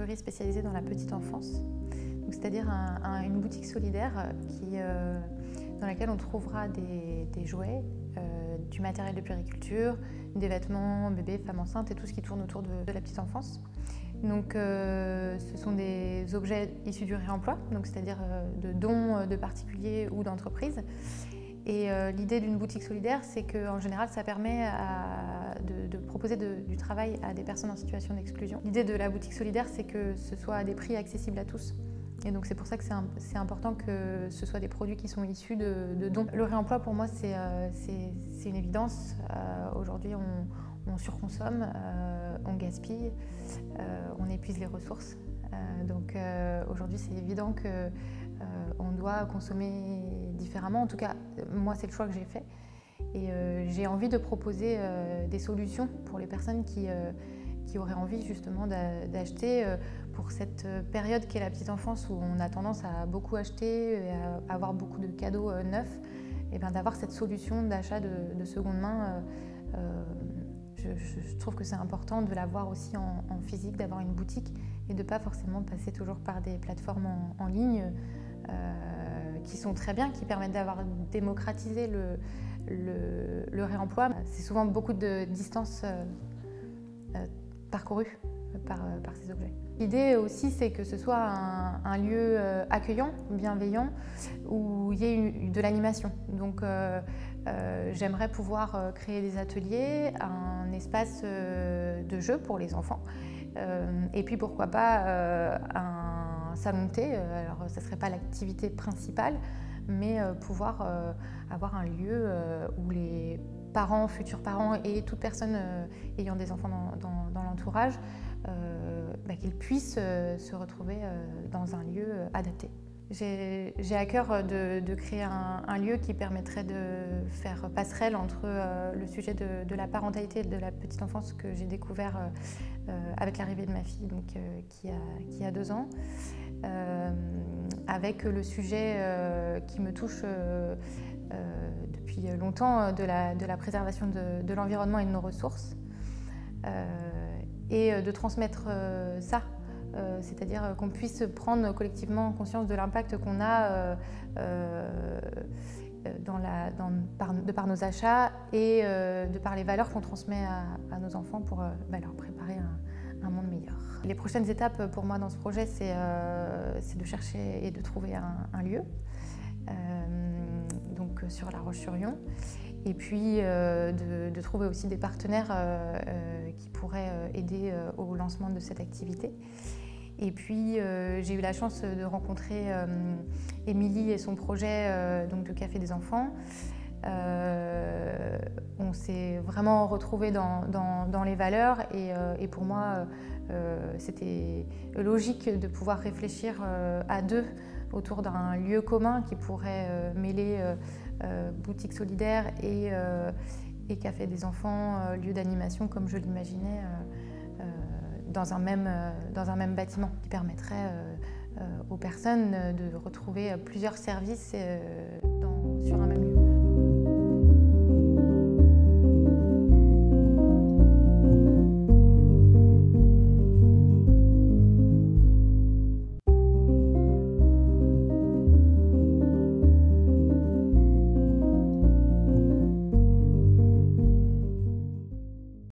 conciergerie spécialisée dans la petite enfance, c'est-à-dire une boutique solidaire dans laquelle on trouvera des jouets, du matériel de puériculture, des vêtements bébés, femmes enceintes et tout ce qui tourne autour de la petite enfance. Donc, ce sont des objets issus du réemploi, c'est-à-dire de dons de particuliers ou d'entreprises. Et l'idée d'une boutique solidaire, c'est qu'en général, ça permet de proposer du travail à des personnes en situation d'exclusion. L'idée de la boutique solidaire, c'est que ce soit à des prix accessibles à tous. Et donc c'est pour ça que c'est important que ce soit des produits qui sont issus de dons. Le réemploi, pour moi, c'est une évidence. Aujourd'hui, on surconsomme, on gaspille, on épuise les ressources. Donc aujourd'hui, c'est évident qu'on doit consommer différemment. En tout cas, moi, c'est le choix que j'ai fait. Et j'ai envie de proposer des solutions pour les personnes qui auraient envie justement d'acheter pour cette période qu'est la petite enfance où on a tendance à beaucoup acheter et à avoir beaucoup de cadeaux neufs. Et bien d'avoir cette solution d'achat de seconde main, je trouve que c'est important de l'avoir aussi en physique, d'avoir une boutique et de ne pas forcément passer toujours par des plateformes en ligne qui sont très bien, qui permettent d'avoir démocratisé le réemploi. C'est souvent beaucoup de distance parcourue par ces objets. L'idée aussi, c'est que ce soit un lieu accueillant, bienveillant, où il y ait de l'animation. Donc j'aimerais pouvoir créer des ateliers, un espace de jeu pour les enfants, et puis pourquoi pas un salon de thé. Alors ça ne serait pas l'activité principale, mais pouvoir avoir un lieu où les parents, futurs parents et toute personne ayant des enfants dans l'entourage, qu'ils puissent se retrouver dans un lieu adapté. J'ai à cœur de créer un lieu qui permettrait de faire passerelle entre le sujet de la parentalité et de la petite enfance que j'ai découvert avec l'arrivée de ma fille, donc, qui a 2 ans, avec le sujet qui me touche depuis longtemps de la préservation de l'environnement et de nos ressources, et de transmettre ça, c'est-à-dire qu'on puisse prendre collectivement conscience de l'impact qu'on a de par nos achats et de par les valeurs qu'on transmet à nos enfants pour leur préparer un monde meilleur. Les prochaines étapes pour moi dans ce projet, c'est de chercher et de trouver un lieu, donc sur La Roche-sur-Yon, et puis de trouver aussi des partenaires qui pourraient aider au lancement de cette activité. Et puis j'ai eu la chance de rencontrer Émilie et son projet donc de Café des enfants. On s'est vraiment retrouvés dans les valeurs et pour moi c'était logique de pouvoir réfléchir à deux autour d'un lieu commun qui pourrait mêler boutique solidaire et Café des enfants, lieu d'animation comme je l'imaginais, dans un même bâtiment qui permettrait aux personnes de retrouver plusieurs services sur un même lieu.